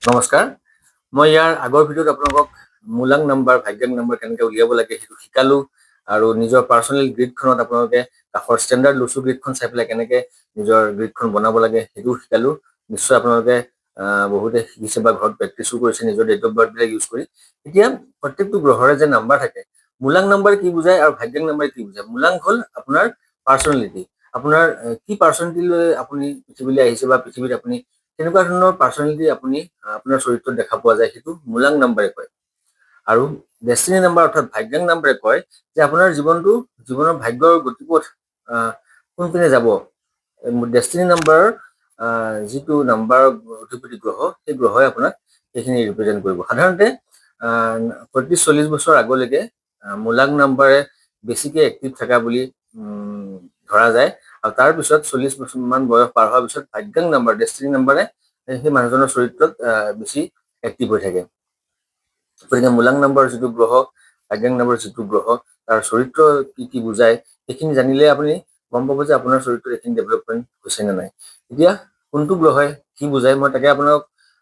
নমস্কাৰ। মই ইয়াৰ আগৰ ভিডিঅ'ত আপোনালোকক মূলাংক নাম্বাৰ, ভাগ্যাংক নাম্বাৰ কেনেকৈ উলিয়াব লাগে সেইটো শিকালো আৰু নিজৰ পাৰ্চনেল গ্ৰিডখনত আপোনালোকে কাষৰ ষ্টেণ্ডাৰ্ড লুচু গ্ৰিডখন চাই পেলাই কেনেকৈ নিজৰ গ্ৰিডখন বনাব লাগে সেইটো শিকালো। নিশ্চয় আপোনালোকে বহুতে শিকিছে বা ঘৰত প্ৰেক্টিছো কৰিছে নিজৰ ডেট অফ বাৰ্থবিলাক ইউজ কৰি। এতিয়া প্ৰত্যেকটো গ্ৰহৰে যে নাম্বাৰ থাকে, মূলাংক নাম্বাৰ কি বুজায় আৰু ভাগ্যাংক নাম্বাৰ কি বুজায়? মূলাংক হ'ল আপোনাৰ পাৰ্চনেলিটি, আপোনাৰ কি পাৰ্চনেলিটি লৈ আপুনি পৃথিৱীলৈ আহিছে বা পৃথিৱীত আপুনি তেনেকুৱা ধৰণৰ পাৰ্চনেলিটি আপুনি আপোনাৰ চৰিত্ৰত দেখা পোৱা যায়, সেইটো মূলাংক নাম্বাৰে কয়। আৰু ডেষ্টিনি নাম্বাৰ অৰ্থাৎ ভাগ্যাংক নাম্বাৰে কয় যে আপোনাৰ জীৱনৰ ভাগ্যৰ গতিপথ কোনপিনে যাব। ডেষ্টিনি নাম্বাৰৰ যিটো নাম্বাৰ অধিপতি গ্ৰহ, সেই গ্ৰহই আপোনাক সেইখিনি ৰিপ্ৰেজেণ্ট কৰিব। সাধাৰণতে ৩৫-৪০ বছৰ আগলৈকে মূলাংক নাম্বাৰে বেছিকৈ এক্টিভ থকা বুলি ধৰা যায় আৰু তাৰপিছত ৪০ বছৰমান বয়স পাৰ হোৱাৰ পিছত ভাগ্যাংক নাম্বাৰ, ডেষ্টিনি নাম্বাৰে সেই মানুহজনৰ চৰিত্ৰত বেছি এক্টিভ হৈ থাকে। গতিকে মূলাংক নাম্বাৰ যিটো গ্ৰহ, ভাগ্যাংক নাম্বাৰ যিটো গ্ৰহ, তাৰ চৰিত্ৰ কি কি বুজায় সেইখিনি জানিলে আপুনি গম পাব যে আপোনাৰ চৰিত্ৰত এইখিনি ডেভেলপমেণ্ট হৈছে নে নাই। এতিয়া কোনটো গ্ৰহই কি বুজায় মই তাকে আপোনাক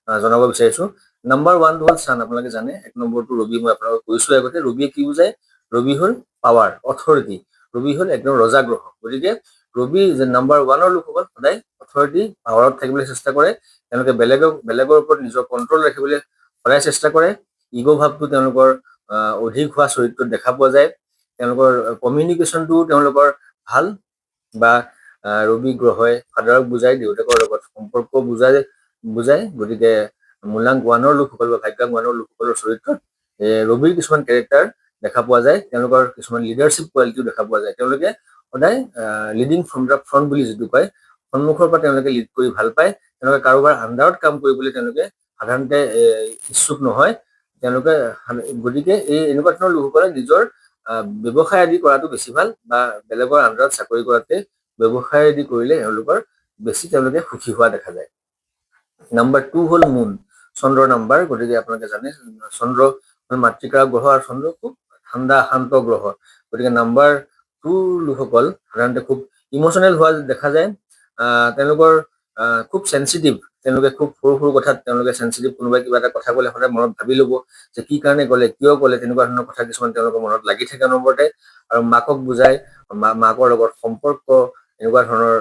জনাব বিচাৰিছো। নাম্বাৰ 1টো হ'ল চান, আপোনালোকে জানে। ১ নম্বৰটো ৰবি, মই আপোনালোকক কৈছোঁ আগতে। ৰবিয়ে কি বুজায়? ৰবি হ'ল পাৱাৰ, অথৰিটি। ৰবি হ'ল একদম ৰজা গ্ৰহ। গতিকে ৰবি নাম্বাৰ 1ৰ লোকসকল সদায় অথৰিটি, পাৱাৰত থাকিবলৈ চেষ্টা কৰে। তেওঁলোকে বেলেগৰ ওপৰত নিজৰ কণ্ট্ৰল ৰাখিবলৈ সদায় চেষ্টা কৰে। ইগ' ভাৱটো তেওঁলোকৰ অধিক হোৱা চৰিত্ৰত দেখা পোৱা যায়। তেওঁলোকৰ কমিউনিকেশ্যনটো তেওঁলোকৰ ভাল, বা ৰবি গ্ৰহই ফাদাৰক বুজায়, দেউতাকৰ লগত সম্পৰ্ক বুজায়। গতিকে মূলাংক 1ৰ লোকসকল বা ভাগ্যাংক 1ৰ লোকসকলৰ চৰিত্ৰত ৰবিৰ কিছুমান কেৰেক্টাৰ দেখা পোৱা যায়। তেওঁলোকৰ কিছুমান লিডাৰশ্বিপ কোৱালিটিও দেখা পোৱা যায়। তেওঁলোকে সদায় লিডিং ফ্ৰম দ্য ফ্ৰণ্ট বুলি যিটো কয়, সন্মুখৰ পৰা তেওঁলোকে লিড কৰি ভাল পায়। তেওঁলোকে কাৰোবাৰ আণ্ডাৰত কাম কৰিবলৈ তেওঁলোকে সাধাৰণতে ইচ্ছুক নহয়। তেওঁলোকে গতিকে এনেকুৱা ধৰণৰ লোকসকলে নিজৰ ব্যৱসায় আদি কৰাটো বেছি ভাল, বা বেলেগৰ আণ্ডাৰত চাকৰি কৰাতকৈ ব্যৱসায় আদি কৰিলে তেওঁলোকে সুখী হোৱা দেখা যায়। নাম্বাৰ 2 হ'ল মুন, চন্দ্ৰৰ নাম্বাৰ। গতিকে আপোনালোকে জানে চন্দ্ৰ মাতৃকাৰক গ্ৰহ আৰু চন্দ্ৰ খুব ঠাণ্ডা শান্ত গ্ৰহ। গতিকে নাম্বাৰ 2ৰ লোকসকল সাধাৰণতে খুব ইম'চনেল হোৱা দেখা যায়। তেওঁলোকৰ খুব চেঞ্চিটিভ। তেওঁলোকে খুব সৰু কথাত তেওঁলোকে চেঞ্চিটিভ। কোনোবাই কিবা এটা কথা ক'লে সদায় মনত ভাবি ল'ব যে কি কাৰণে ক'লে, কিয় ক'লে, তেনেকুৱা ধৰণৰ কথা কিছুমান তেওঁলোকৰ মনত লাগি থাকে নম্বৰতে। আৰু মাকক বুজায়, মাকৰ লগত সম্পৰ্ক, এনেকুৱা ধৰণৰ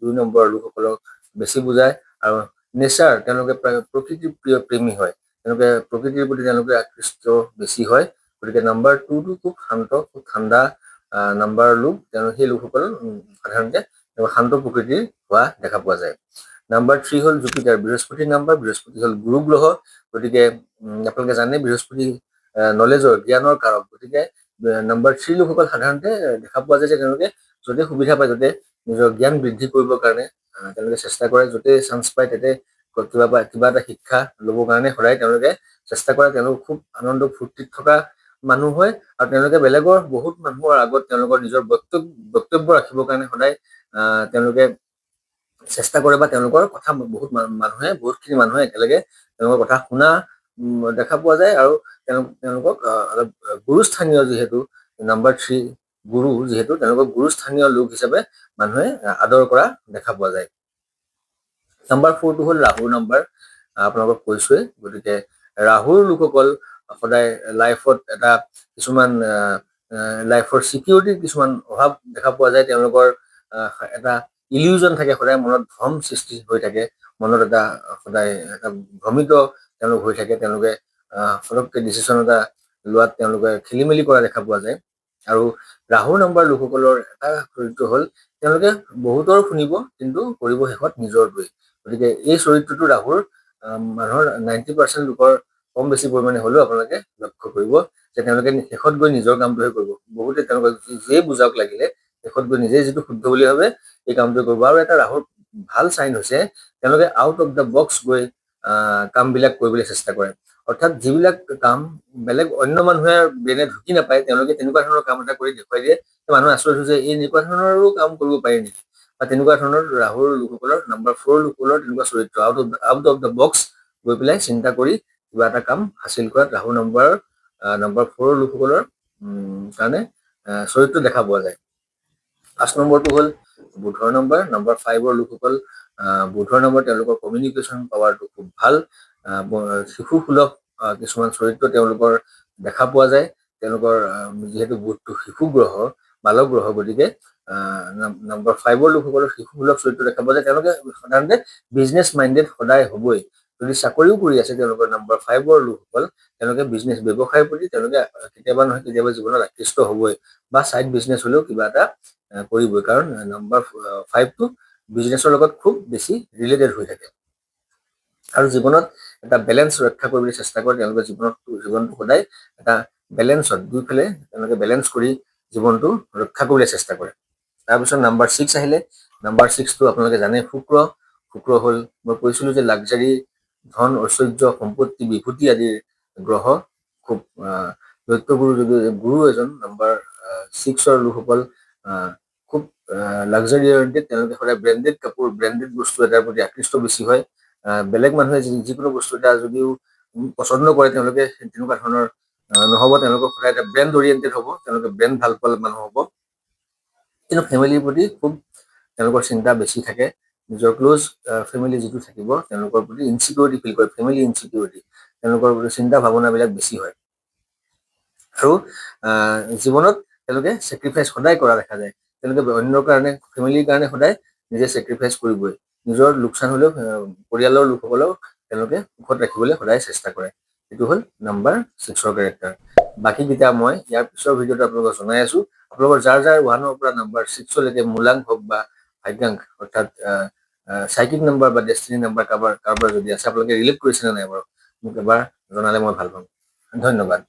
2 নম্বৰৰ লোকসকলক বেছি বুজায়। আৰু নেচাৰ, তেওঁলোকে প্ৰকৃতিৰ প্ৰেমী হয়। তেওঁলোকে প্ৰকৃতিৰ প্ৰতি তেওঁলোকে আকৃষ্ট বেছি হয়। গতিকে নাম্বাৰ 2টো খুব শান্ত, খুব ঠাণ্ডা নাম্বাৰৰ লোক। সেই লোকসকল সাধাৰণতে শান্ত প্ৰকৃতিৰ হোৱা দেখা পোৱা যায়। নাম্বাৰ 3 হ'ল জুপিটাৰ, বৃহস্পতিৰ নাম্বাৰ। বৃহস্পতি হ'ল গুৰু গ্ৰহ। গতিকে আপোনালোকে জানে বৃহস্পতি নলেজৰ, জ্ঞানৰ কাৰক। গতিকে নাম্বাৰ 3 লোকসকল সাধাৰণতে দেখা পোৱা যায় যে তেওঁলোকে য'তে সুবিধা পায় ত'তে নিজৰ জ্ঞান বৃদ্ধি কৰিবৰ কাৰণে তেওঁলোকে চেষ্টা কৰে। য'তে চান্স পায় তাতে কিবা এটা শিক্ষা ল'বৰ কাৰণে সদায় তেওঁলোকে চেষ্টা কৰে। তেওঁলোক খুব আনন্দ ফূৰ্তিত থকা মানুহ হয় আৰু তেওঁলোকে বহুত মানুহৰ আগত তেওঁলোকৰ নিজৰ বক্তব্য ৰাখিবৰ কাৰণে সদায় তেওঁলোকে চেষ্টা কৰে, বা তেওঁলোকৰ কথা বহুতখিনি মানুহে একেলগে তেওঁলোকৰ কথা শুনা দেখা পোৱা যায়। আৰু তেওঁলোকক অলপ গুৰুস্থানীয়, যিহেতু নাম্বাৰ 3 গুৰু, যিহেতু তেওঁলোকক গুৰুস্থানীয় লোক হিচাপে মানুহে আদৰ কৰা দেখা পোৱা যায়। নাম্বাৰ 4টো হ'ল ৰাহুৰ নাম্বাৰ, আপোনালোকক কৈছোৱে। গতিকে ৰাহুৰ লোকসকল সদায় লাইফত কিছুমান লাইফৰ চিকিউৰিটিৰ কিছুমান অভাৱ দেখা পোৱা যায়। তেওঁলোকৰ এটা ইলিউজন থাকে, সদায় মনত ভ্ৰম সৃষ্টি হৈ থাকে, মনত সদায় এটা ভ্ৰমিত তেওঁলোক হৈ থাকে। তেওঁলোকে ফটককৈ ডিচিশ্যন এটা লোৱাত তেওঁলোকে খেলি মেলি কৰা দেখা পোৱা যায়। আৰু ৰাহুৰ নাম্বাৰ লোকসকলৰ এটা চৰিত্ৰ হ'ল তেওঁলোকে বহুতৰ শুনিব, কিন্তু কৰিব শেষত নিজৰটোৱেই। গতিকে এই চৰিত্ৰটো ৰাহুৰ মানুহৰ 90% লোকৰ কম বেছি পৰিমাণে হ'লেও আপোনালোকে লক্ষ্য কৰিব যে তেওঁলোকে শেষত গৈ নিজৰ কামটোহে কৰিব। বহুতে তেওঁলোকক যিয়ে বুজাওক লাগিলে শেষত গৈ নিজে যিটো শুদ্ধ বুলি ভাবে এই কামটোৱে কৰিব। আৰু এটা ৰাহুৰ ভাল চাইন হৈছে তেওঁলোকে আউট অফ দ্য বক্স গৈ কামবিলাক কৰিবলৈ চেষ্টা কৰে। অৰ্থাৎ যিবিলাক কাম অন্য মানুহে ব্ৰেইনে ঢুকি নাপায়, তেওঁলোকে তেনেকুৱা ধৰণৰ কাম এটা কৰি দেখুৱাই দিয়ে। মানুহে আচৰিত হৈছে, এই এনেকুৱা ধৰণৰো কাম কৰিব পাৰি নেকি, বা তেনেকুৱা ধৰণৰ ৰাহুৰ লোকসকলৰ, নাম্বাৰ 4 লোকসকলৰ তেনেকুৱা চৰিত্ৰ। আউট অফ দ্য বক্স গৈ পেলাই চিন্তা কৰি কিবা এটা কাম হাচিল কৰাত ৰাহুৰ নাম্বাৰ 4 লোকসকলৰ কাৰণে চৰিত্ৰ দেখা পোৱা যায়। 5 নম্বৰটো হ'ল বুধৰ নাম্বাৰ। নাম্বাৰ 5ৰ লোকসকল বুধৰ নাম্বাৰ, তেওঁলোকৰ কমিউনিকেশ্যন পাৱাৰটো খুব ভাল। শিশুসুলভ কিছুমান চৰিত্ৰ তেওঁলোকৰ দেখা পোৱা যায়। তেওঁলোকৰ যিহেতু বুধটো শিশু গ্ৰহ, বালক গ্ৰহ, গতিকে নম্বৰ 5ৰ লোকসকলৰ শিশুসুলভ চৰিত্ৰ দেখা পোৱা যায়। তেওঁলোকে সাধাৰণতে বিজনেছ মাইণ্ডেড সদায় হ'বই। যদি চাকৰিও কৰি আছে তেওঁলোকৰ নম্বৰ 5ৰ লোকসকল, তেওঁলোকে বিজনেছ ব্যৱসায়ৰ প্ৰতি তেওঁলোকে কেতিয়াবা নহয় কেতিয়াবা জীৱনত আকৃষ্ট হ'বই, বা ছাইড বিজনেছ হ'লেও কিবা এটা কৰিবই, কাৰণ নম্বৰ 5টো বিজনেছৰ লগত খুব বেছি ৰিলেটেড হৈ থাকে। আৰু জীৱনত এটা বেলেঞ্চ ৰক্ষা কৰিবলৈ চেষ্টা কৰে। তেওঁলোকে জীৱনটো সদায় এটা বেলেঞ্চত, দুইফালে তেওঁলোকে বেলেঞ্চ কৰি জীৱনটো ৰক্ষা কৰিবলৈ চেষ্টা কৰে। তাৰপিছত নম্বৰ 6 আহিলে। নম্বৰ 6টো আপোনালোকে জানে শুক্ৰ হ'ল, মই কৈছিলোঁ যে লাক্সাৰী, ধন, ঐশ্বৰ্য, সম্পত্তি, বিভূতি আদিৰ গ্ৰহ। খুব দৈত্যগুৰু গুৰু এজন নম্বৰ 6ৰ লোকসকল খুব লাক্সাৰী অৰিয়েণ্টেড। তেওঁলোকে সদায় ব্ৰেণ্ডেড কাপোৰ, ব্ৰেণ্ডেড বস্তু এটাৰ প্ৰতি আকৃষ্ট বেছি হয়। বেলেগ মানুহে যিকোনো বস্তু এটা যদিও পচন্দ কৰে, তেওঁলোকে তেনেকুৱা ধৰণৰ নহ'ব। তেওঁলোকক সদায় এটা ব্ৰেণ্ড অৰিয়েণ্টেড হ'ব, তেওঁলোকে ব্ৰেণ্ড ভাল পোৱা মানুহ হ'ব। কিন্তু ফেমিলিৰ প্ৰতি খুব তেওঁলোকৰ চিন্তা বেছি থাকে। নিজৰ ক্ল'জ ফেমিলি যিটো থাকিব, তেওঁলোকৰ প্ৰতি ইনচিকিউৰিটি ফিল কৰে, ফেমিলি ইনচিকিউৰিটি, তেওঁলোকৰ প্ৰতি চিন্তা ভাৱনাবিলাক বেছি হয়। আৰু জীৱনত তেওঁলোকে চেক্ৰিফাইচ সদায় কৰা দেখা যায়। তেওঁলোকে অন্যৰ কাৰণে, ফেমিলিৰ কাৰণে সদায় নিজে চেক্ৰিফাইচ কৰিবই। নিজৰ লোকচান হ'লেও পৰিয়ালৰ লোকসকলক তেওঁলোকে সুখত ৰাখিবলৈ সদায় চেষ্টা কৰে। এইটো হ'ল নম্বৰ 6ৰ কেৰেক্টাৰ। বাকীকেইটা মই ইয়াৰ পিছৰ ভিডিঅ'ত আপোনালোকক জনাই আছোঁ। আপোনালোকৰ যাৰ 1ৰ পৰা নম্বৰ 6লৈকে মূলাংক হওক বা ভাগ্যাংশ, অৰ্থাৎ চাইকিক নম্বৰ বা ডেষ্টিনি নম্বৰ কাৰোবাৰ যদি আছে, আপোনালোকে ৰিলেট কৰিছেনে নাই বাৰু, মোক এবাৰ জনালে মই ভাল পাম। ধন্যবাদ।